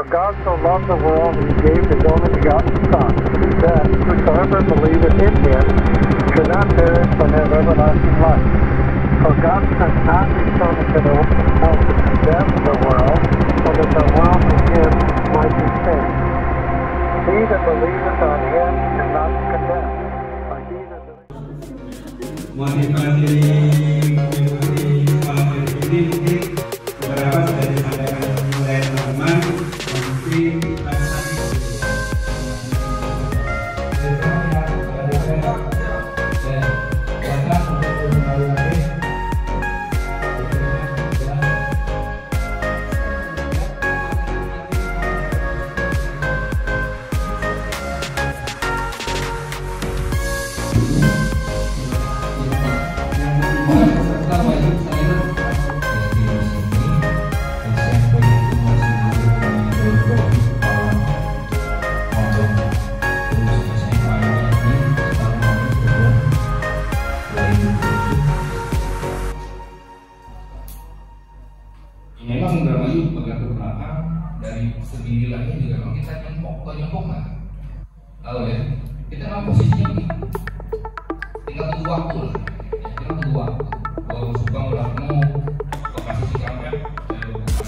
For God so loved the world that he gave his only begotten Son, that whosoever believeth in him should not perish but have everlasting life. For God sent not his Son into the world to condemn the world, but that the world in him might be saved. He that believeth on him is not condemned, but he that beberapa sudah disampaikan oleh teman-teman mungkin memang Indramayu agak ke belakang dari segi nilainya juga memang kita nyempok lah. Lalu ya, kita memang posisinya nih, tinggal tunggu waktu lah. Tinggal tunggu waktu. Kalau Subang udah penuh, lokasi Cikampek,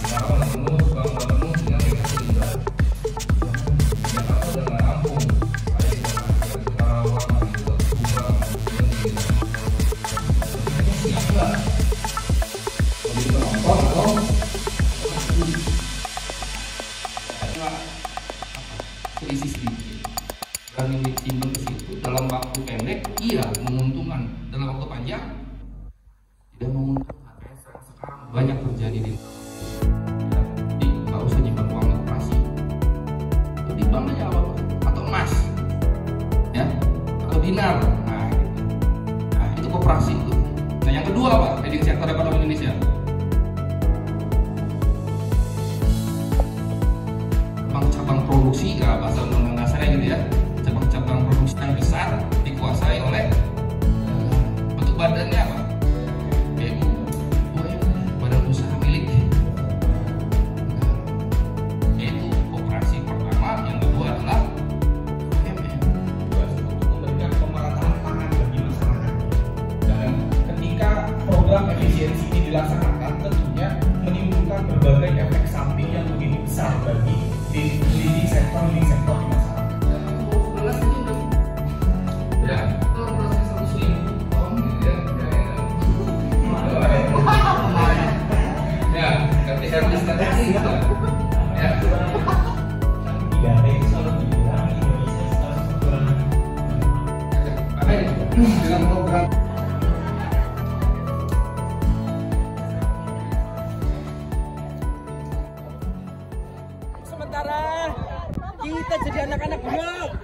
Jakarta udah penuh, Subang udah penuh, tinggal kita tinggal. Jakarta udah nggak rampung. Ada di Jakarta, Karawang, ada di Subang, siap lah. Kalau itu nonton atau selisih sedikit berani ditimbang ke situ dalam waktu pendek, iya menguntungkan, dalam waktu panjang tidak menguntungkan. Sekarang banyak terjadi di jadi nggak usah nyimpan uang operasi itu di bank aja apa atau emas ya atau dinar, nah itu koperasi itu. Nah yang kedua apa leading sektor ekonomi Indonesia, cabang produksi, ya bahasa undang-undang dasarnya gitu ya, cabang-cabang produksi yang besar dikuasai oleh bentuk badannya apa? BU, badan usaha milik. Yaitu operasi pertama, yang kedua adalah BUMN. Untuk memberikan pemerataan pangan bagi masyarakat. Dan ketika program efisiensi ini dilaksanakan, tentunya menimbulkan berbagai efek samping yang begitu besar bagi leading sektor di masyarakat. Ya, kalau proses 100.000 ton ya, ganti servis ganti ya. Tidak ada yang selalu dibilang Indonesia harus kurang. Dengan program sementara kita jadi anak-anak bro.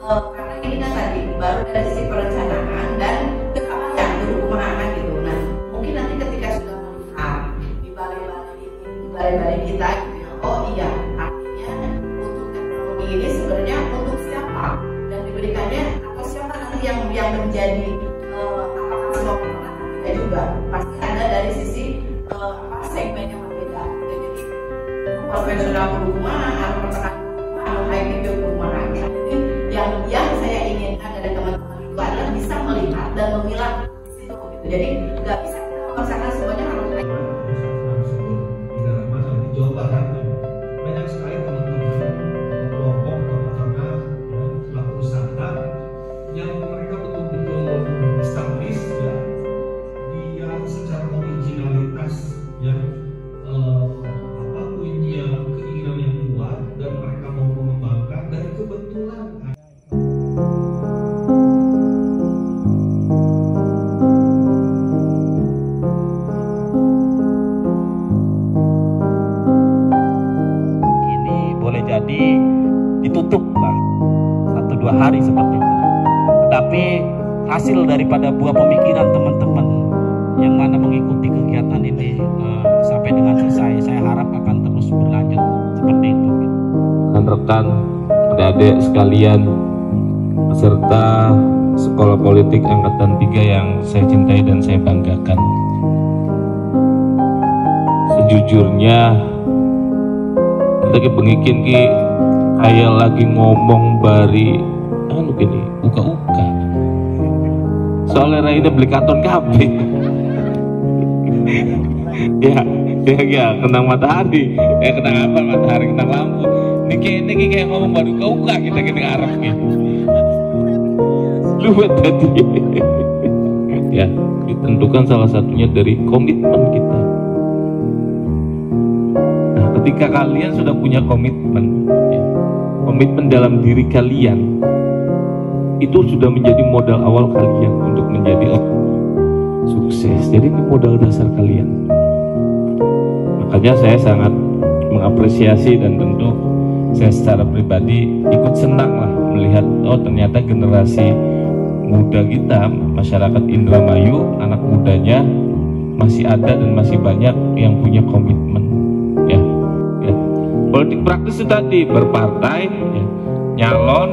karena ini kan tadi baru dari sisi perencanaan dan keamanan perumahan gitu. Nah, mungkin nanti ketika sudah melihat di balai-balai kita gitu ya, oh iya, artinya untuk teknologi ini sebenarnya untuk siapa dan diberikannya atau siapa nanti yang menjadi apakah semua perumahan tidak juga pasti ada dari sisi segmen yang berbeda. Jadi konvensional perumahan atau high tech perumahan. Jadi yang saya inginkan dari teman-teman itu adalah bisa melihat dan memilah di situ gitu. Jadi nggak bisa kita memaksakan semuanya harus high tech. Di Jawa Barat banyak sekali teman-teman kelompok tengah pelaku usaha yang mereka betul-betul establis ya, dia secara originalitas ya punya keinginan yang kuat dan mereka mau mengembangkan dan kebetulan ini boleh jadi ditutup lah 1-2 hari seperti itu, tetapi hasil daripada buah pemikiran teman-teman yang mana mengikuti kegiatan ini sampai dengan selesai, saya harap akan terus berlanjut seperti itu. Rekan-rekan, adik-adik sekalian, peserta Sekolah Politik Angkatan 3 yang saya cintai dan saya banggakan. Sejujurnya, kita pengikin ki kayak lagi ngomong bari gini, uka-uka. Soalnya Raina beli karton kabeh. ya kenang matahari, kenang apa matahari, kenang lampu. Niki kayak ngomong baru uka kita gini arep gitu. Luwet tadi. Ya, ditentukan salah satunya dari komitmen kita. Nah, ketika kalian sudah punya komitmen, ya, komitmen dalam diri kalian, itu sudah menjadi modal awal kalian untuk menjadi sukses. Jadi ini modal dasar kalian. Makanya saya sangat mengapresiasi dan tentu saya secara pribadi ikut senang lah melihat ternyata generasi muda kita, masyarakat Indramayu, anak mudanya masih ada dan masih banyak yang punya komitmen. Ya. Politik praktis itu tadi berpartai, ya, nyalon,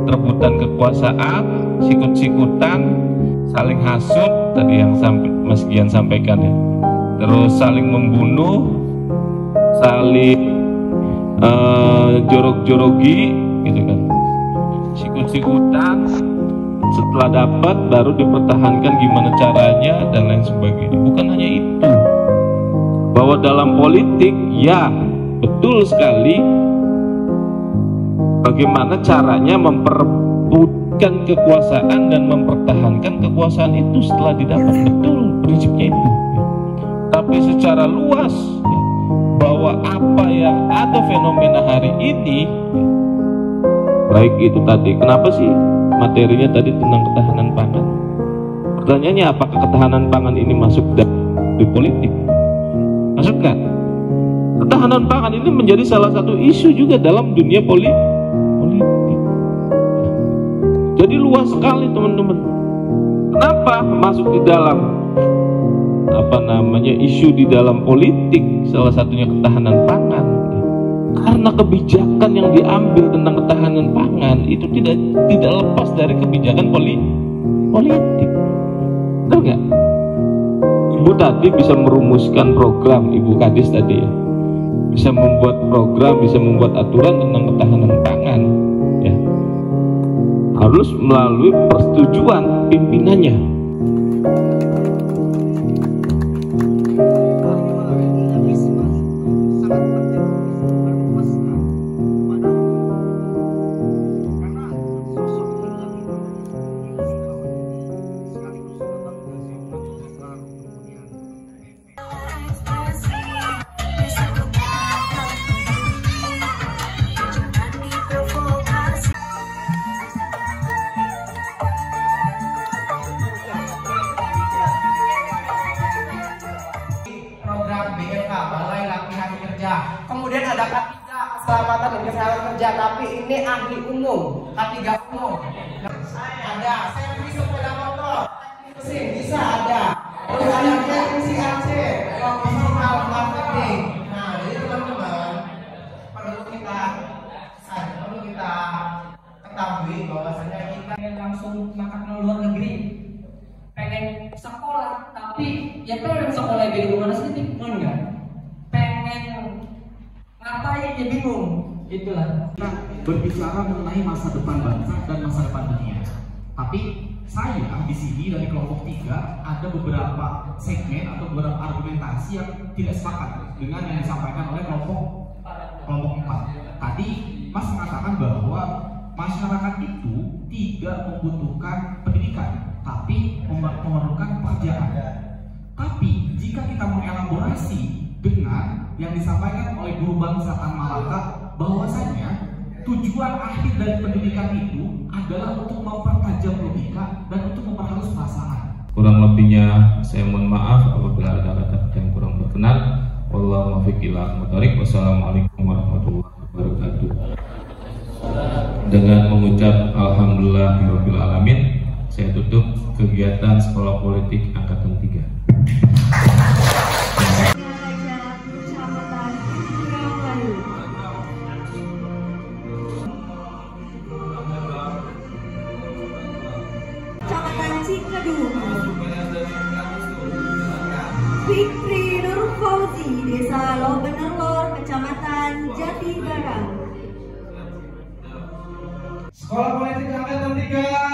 rebutan kekuasaan, sikut-sikutan, saling hasut tadi yang Mas Gian sampaikan ya. Terus saling membunuh, saling jorok-jorogi gitu kan, sikut-sikutan, setelah dapat baru dipertahankan gimana caranya dan lain sebagainya. Bukan hanya itu, bahwa dalam politik ya betul sekali bagaimana caranya memperebutkan kekuasaan dan mempertahankan kekuasaan itu setelah didapat, betul prinsipnya itu. Tapi secara luas ya, bahwa apa yang ada fenomena hari ini ya, baik itu tadi, kenapa sih materinya tadi tentang ketahanan pangan? Pertanyaannya, apakah ketahanan pangan ini masuk di politik? Masuk kan? Ketahanan pangan ini menjadi salah satu isu juga dalam dunia politik. Jadi luas sekali teman-teman. Kenapa masuk di dalam isu di dalam politik, salah satunya ketahanan pangan? Karena kebijakan yang diambil tentang ketahanan pangan itu tidak lepas dari kebijakan politik. Betul nggak? Ibu tadi bisa merumuskan program, Ibu Kadis tadi ya, bisa membuat program, bisa membuat aturan tentang ketahanan pangan ya, harus melalui persetujuan pimpinannya. kerja, tapi ini ahli umum, K3 umum. Ada servis sepeda motor, mesin bisa ada. Terus ada teknisi AC, digital marketing. Nah, jadi teman-teman perlu kita ketahui bahwasanya kita langsung makan ke luar negeri, pengen sekolah, tapi ya pengen sekolah di mana sih enggak, pengen ngapain ya bingung. Itulah kita berbicara mengenai masa depan bangsa dan masa depan dunia. Tapi saya di sini dari kelompok 3 ada beberapa segmen atau beberapa argumentasi yang tidak sepakat dengan yang disampaikan oleh kelompok 4. Tadi Mas mengatakan bahwa masyarakat itu tidak membutuhkan pendidikan, tapi memerlukan pekerjaan. Tapi jika kita mengelaborasi dengan yang disampaikan oleh guru bangsa Tan Malaka, bahwasanya tujuan akhir dari pendidikan itu adalah untuk mempertajam logika dan untuk memperhalus perasaan. Kurang lebihnya saya mohon maaf apabila ada kata-kata yang kurang berkenan. Wallahu muwaffiq ila aqwamit thoriq. Wassalamualaikum warahmatullahi wabarakatuh. Dengan mengucap alhamdulillahirabbil alamin, saya tutup kegiatan Sekolah Politik Angkatan 3. Fikri Nur Fauzi, Desa Lobener Lor, Kecamatan Jati Barang. Sekolah Politik Angkatan 3.